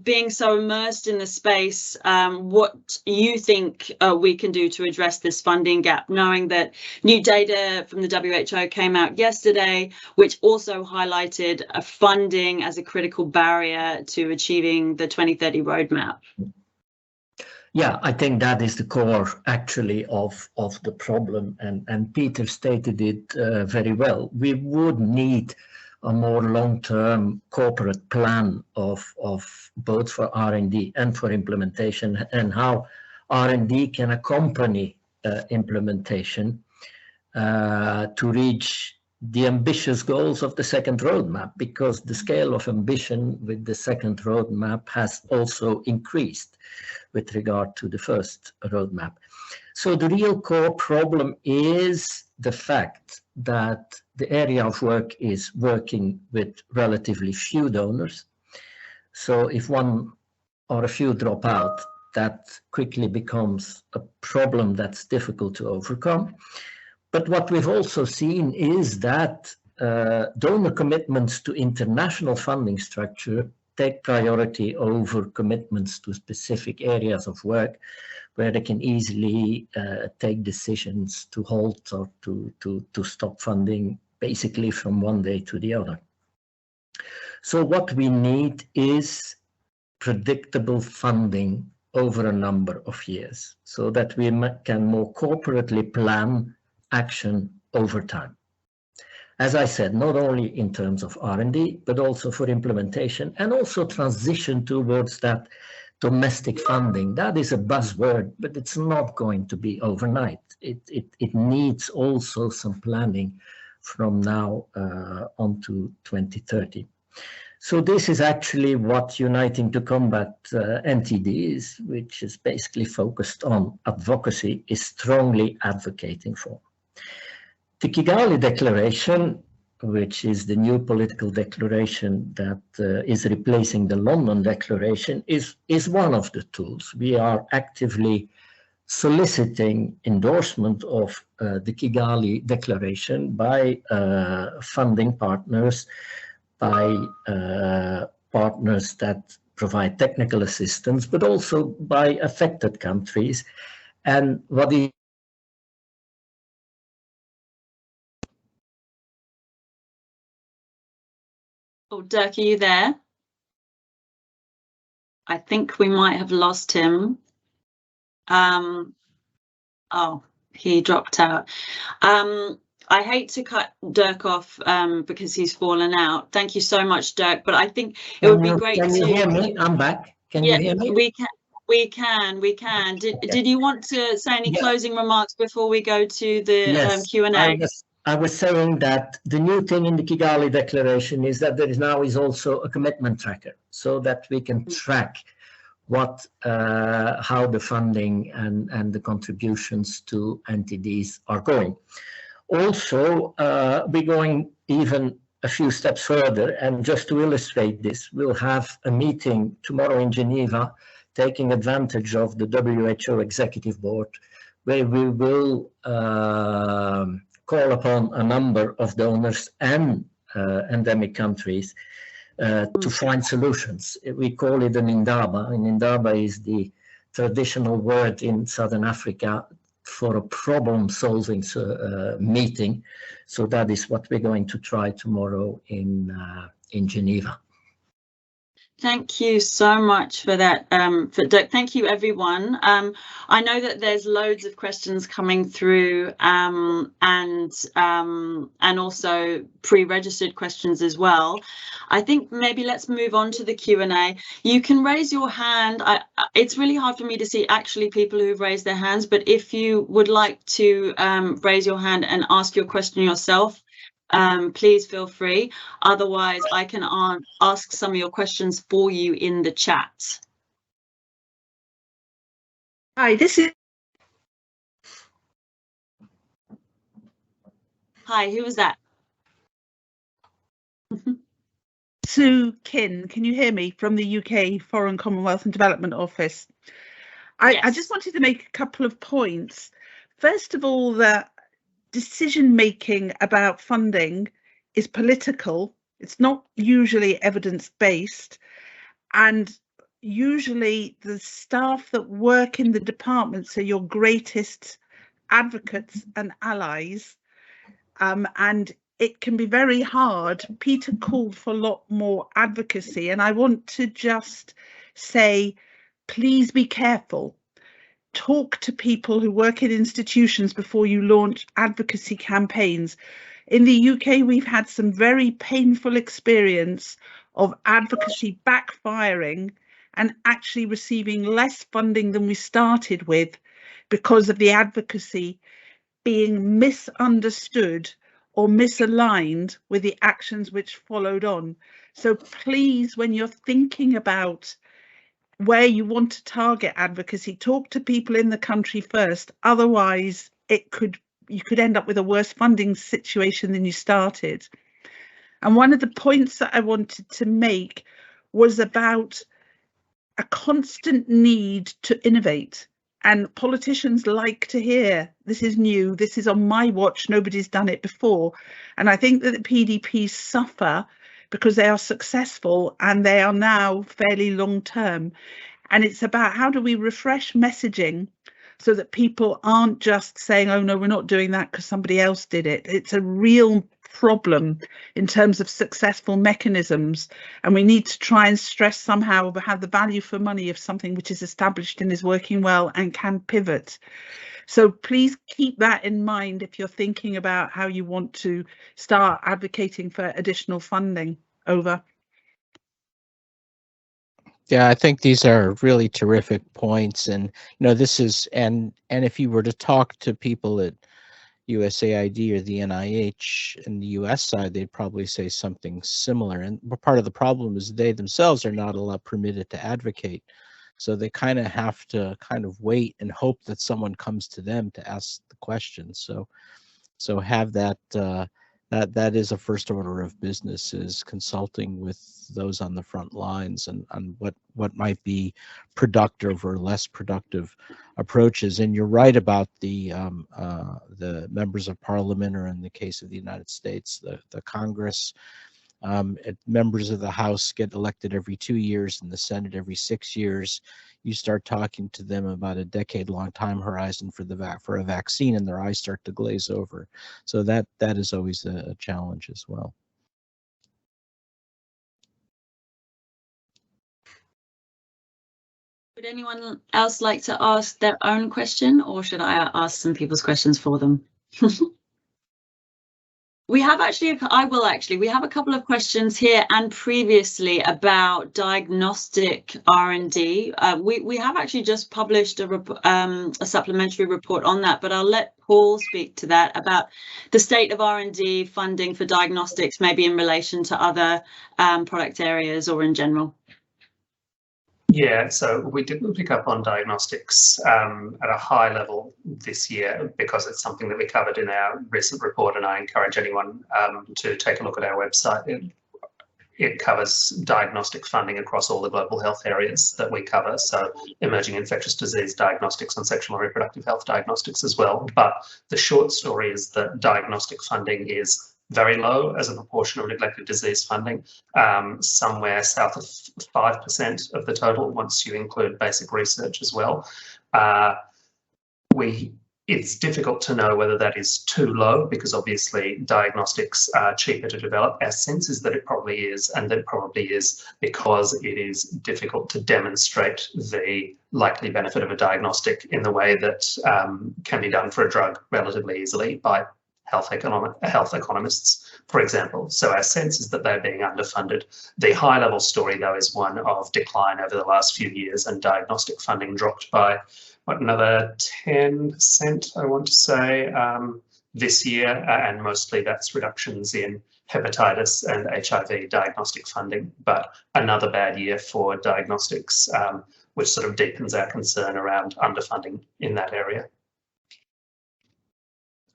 being so immersed in the space, what you think we can do to address this funding gap, knowing that new data from the WHO came out yesterday, which also highlighted funding as a critical barrier to achieving the 2030 roadmap. Yeah, I think that is the core, actually, of the problem, and Peter stated it very well. We would need a more long-term corporate plan of both for R&D and for implementation, and how R&D can accompany implementation to reach the ambitious goals of the second roadmap, because the scale of ambition with the second roadmap has also increased with regard to the first roadmap. So the real core problem is the fact that the area of work is working with relatively few donors. So if one or a few drop out, that quickly becomes a problem that's difficult to overcome. But what we've also seen is that donor commitments to international funding structure take priority over commitments to specific areas of work, where they can easily take decisions to halt or to stop funding, basically from one day to the other. So what we need is predictable funding over a number of years, so that we can more corporately plan action over time. As I said, not only in terms of R&D, but also for implementation, and also transition towards that domestic funding. That is a buzzword, but it's not going to be overnight. It needs also some planning from now on to 2030. So this is actually what Uniting to Combat NTDs, which is basically focused on advocacy, is strongly advocating for. The Kigali Declaration, which is the new political declaration that is replacing the London Declaration, is one of the tools. We are actively soliciting endorsement of the Kigali Declaration by funding partners, by partners that provide technical assistance, but also by affected countries. And what is Oh, Dirk, are you there? I think we might have lost him. Oh, he dropped out. I hate to cut Dirk off because he's fallen out. Thank you so much, Dirk. But I think it would be great. Can you hear me? I'm back. Can you hear me? We can. Did you want to say any closing remarks before we go to the Q&A? I was saying that the new thing in the Kigali Declaration is that there is now also a commitment tracker, so that we can track what, how the funding and the contributions to NTDs are going. Also, we're going even a few steps further, and just to illustrate this, we'll have a meeting tomorrow in Geneva, taking advantage of the WHO Executive Board, where we will call upon a number of donors and endemic countries to find solutions. We call it an indaba, and indaba is the traditional word in Southern Africa for a problem-solving meeting. So that is what we're going to try tomorrow in Geneva. Thank you so much for that, for Dirk. Thank you, everyone. I know that there's loads of questions coming through, and also pre-registered questions as well. I think maybe let's move on to the Q&A. You can raise your hand. It's really hard for me to see actually people who've raised their hands, but if you would like to raise your hand and ask your question yourself, please feel free. Otherwise, I can ask some of your questions for you in the chat. Hi, this is... Hi, who was that? Sue Kin. Can you hear me? From the UK Foreign Commonwealth and Development Office. Yes. I just wanted to make a couple of points. First of all, that decision making about funding is political. It's not usually evidence-based, and usually the staff that work in the departments are your greatest advocates and allies, and it can be very hard. Peter called for a lot more advocacy, and I want to just say, please be careful. Talk to people who work in institutions before you launch advocacy campaigns. In the UK, we've had some very painful experience of advocacy backfiring and actually receiving less funding than we started with because of the advocacy being misunderstood or misaligned with the actions which followed on. So please, when you're thinking about where you want to target advocacy, talk to people in the country first. Otherwise, you could end up with a worse funding situation than you started. And one of the points that I wanted to make was about a constant need to innovate. And politicians like to hear, this is new, this is on my watch, nobody's done it before. And I think that the PDPs suffer because they are successful and they are now fairly long term. And it's about how do we refresh messaging so that people aren't just saying, oh no, we're not doing that because somebody else did it. It's a real problem in terms of successful mechanisms, and we need to try and stress somehow how the value for money of something which is established and is working well and can pivot. So please keep that in mind if you're thinking about how you want to start advocating for additional funding. Over. Yeah, I think these are really terrific points, and this is and if you were to talk to people at USAID or the NIH in the US side, they'd probably say something similar. And part of the problem is they themselves are not allowed permitted to advocate. So they kind of have to wait and hope that someone comes to them to ask the question. So have that that is a first order of business, is consulting with those on the front lines and on what might be productive or less productive approaches. And you're right about the members of parliament, or in the case of the United States, the Congress. Members of the House get elected every 2 years and the Senate every 6 years. You start talking to them about a decade-long time horizon for a vaccine, and their eyes start to glaze over. So that is always a challenge as well. Would anyone else like to ask their own question, or should I ask some people's questions for them? We have we have a couple of questions here and previously about diagnostic R&D. We have actually just published a supplementary report on that, but I'll let Paul speak to that, about the state of R&D funding for diagnostics, maybe in relation to other product areas or in general. Yeah, so we didn't pick up on diagnostics at a high level this year because it's something that we covered in our recent report, and I encourage anyone to take a look at our website. It covers diagnostic funding across all the global health areas that we cover, so emerging infectious disease diagnostics and sexual and reproductive health diagnostics as well. But the short story is that diagnostic funding is very low as a proportion of neglected disease funding, somewhere south of 5% of the total once you include basic research as well. It's difficult to know whether that is too low because obviously diagnostics are cheaper to develop. Our sense is that it probably is, and that it probably is because it is difficult to demonstrate the likely benefit of a diagnostic in the way that can be done for a drug relatively easily by health economists, for example. So our sense is that they're being underfunded. The high level story though is one of decline over the last few years, and diagnostic funding dropped by another 10%, I want to say, this year, and mostly that's reductions in hepatitis and HIV diagnostic funding, but another bad year for diagnostics, which sort of deepens our concern around underfunding in that area.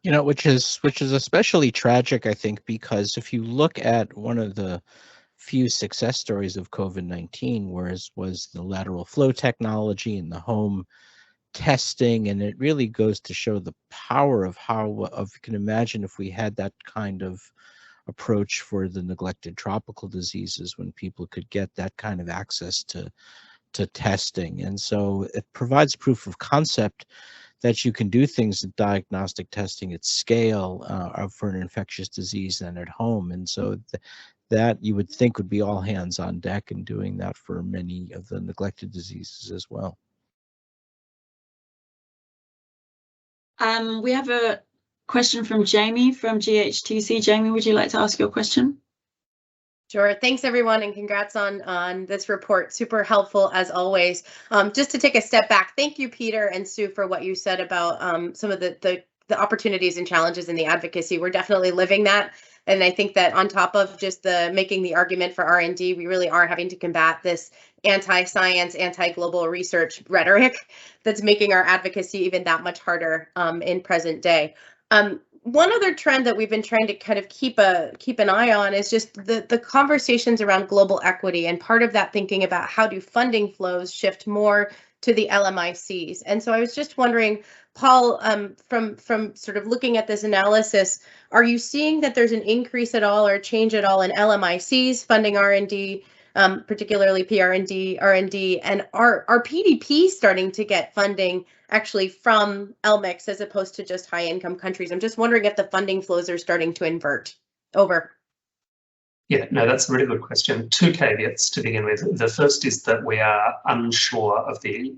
You know, which is especially tragic, I think, because if you look at one of the few success stories of COVID-19, was the lateral flow technology and the home testing, and it really goes to show the power of how you can imagine if we had that kind of approach for the neglected tropical diseases, when people could get that kind of access to testing. And so it provides proof of concept that you can do things in diagnostic testing at scale for an infectious disease and at home. And so that you would think would be all hands on deck in doing that for many of the neglected diseases as well. We have a question from Jamie from GHTC. Jamie, would you like to ask your question? Sure. Thanks, everyone, and congrats on this report. Super helpful, as always. Just to take a step back, thank you, Peter and Sue, for what you said about some of the opportunities and challenges in the advocacy. We're definitely living that. And I think that on top of just making the argument for R&D, we really are having to combat this anti-science, anti-global research rhetoric that's making our advocacy even that much harder in present day. One other trend that we've been trying to kind of keep an eye on is just the conversations around global equity, and part of that thinking about how do funding flows shift more to the LMICs. And so I was just wondering, Paul, from sort of looking at this analysis, are you seeing that there's an increase at all or change at all in LMICs funding R&D, particularly PRND, R&D, and are PDPs starting to get funding actually from LMICs as opposed to just high income countries? I'm just wondering if the funding flows are starting to invert. Over. Yeah, no, that's a really good question. Two caveats to begin with. The first is that we are unsure of the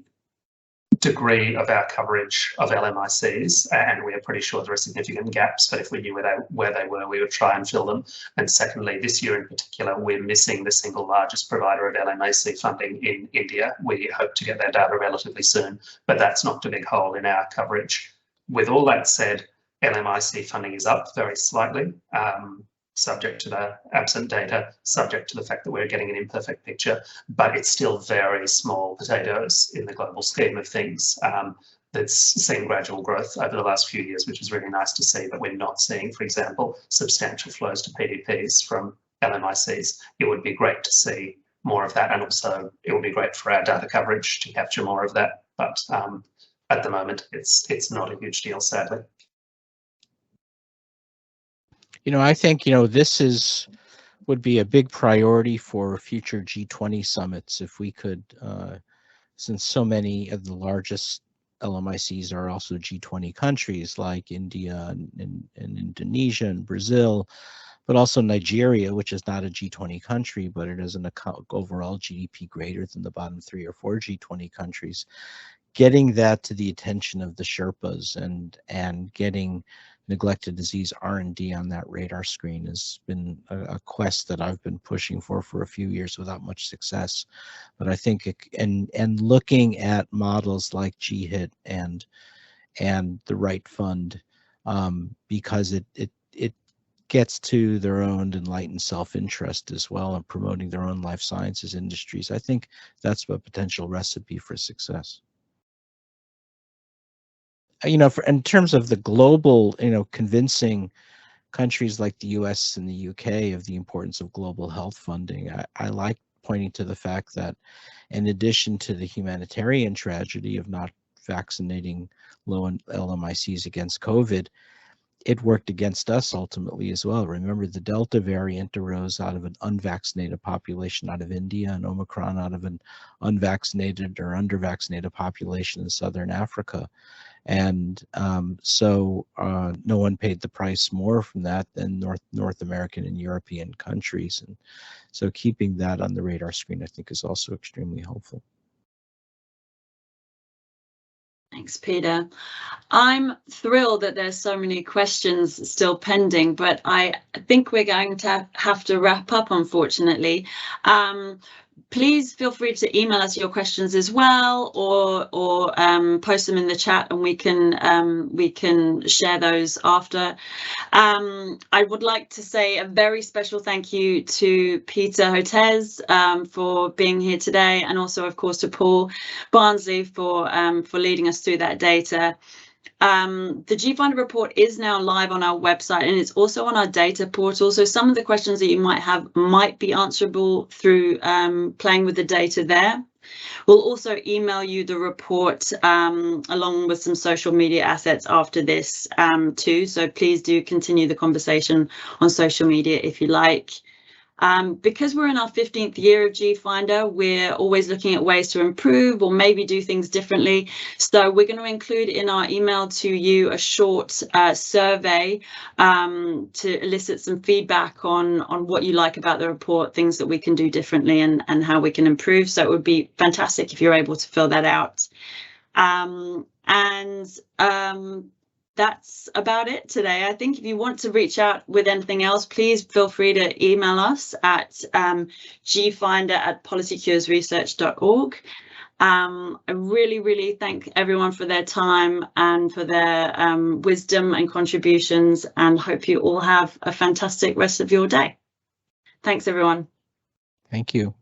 degree of our coverage of LMICs, and we are pretty sure there are significant gaps, but if we knew where they were, we would try and fill them. And secondly, this year in particular, we're missing the single largest provider of LMIC funding in India. We hope to get that data relatively soon, but that's knocked a big hole in our coverage. With all that said, LMIC funding is up very slightly, subject to the absent data, subject to the fact that we're getting an imperfect picture, but it's still very small potatoes in the global scheme of things. That's seen gradual growth over the last few years, which is really nice to see, but we're not seeing, for example, substantial flows to PDPs from LMICs. It would be great to see more of that, and also it would be great for our data coverage to capture more of that, but at the moment it's not a huge deal, sadly. You know, I think, this would be a big priority for future G20 summits if we could, since so many of the largest LMICs are also G20 countries like India and Indonesia and Brazil, but also Nigeria, which is not a G20 country, but it has an overall GDP greater than the bottom 3 or 4 G20 countries. Getting that to the attention of the Sherpas and getting neglected disease R&D on that radar screen has been a quest that I've been pushing for a few years without much success. But I think and looking at models like GHIT and the Right Fund, because it gets to their own enlightened self-interest as well and promoting their own life sciences industries, I think that's a potential recipe for success. In terms of the global, convincing countries like the US and the UK of the importance of global health funding, I like pointing to the fact that in addition to the humanitarian tragedy of not vaccinating low LMICs against COVID, it worked against us ultimately as well. Remember, the Delta variant arose out of an unvaccinated population out of India, and Omicron out of an unvaccinated or undervaccinated population in Southern Africa. And so no one paid the price more from that than North American and European countries. And so keeping that on the radar screen, I think, is also extremely helpful. Thanks, Peter. I'm thrilled that there's so many questions still pending, but I think we're going to have to wrap up, unfortunately. Please feel free to email us your questions as well, or post them in the chat, and we can share those after. I would like to say a very special thank you to Peter Hotez for being here today, and also, of course, to Paul Barnsley for leading us through that data. The GFinder report is now live on our website, and it's also on our data portal. So some of the questions that you might have might be answerable through playing with the data there. We'll also email you the report along with some social media assets after this too. So please do continue the conversation on social media if you like. Because we're in our 15th year of GFinder, we're always looking at ways to improve or maybe do things differently. So we're going to include in our email to you a short survey to elicit some feedback on what you like about the report, things that we can do differently, and how we can improve. So it would be fantastic if you're able to fill that out. That's about it today. I think if you want to reach out with anything else, please feel free to email us at gfinder@policycuresresearch.org. I really thank everyone for their time and for their wisdom and contributions, and hope you all have a fantastic rest of your day. Thanks, everyone. Thank you.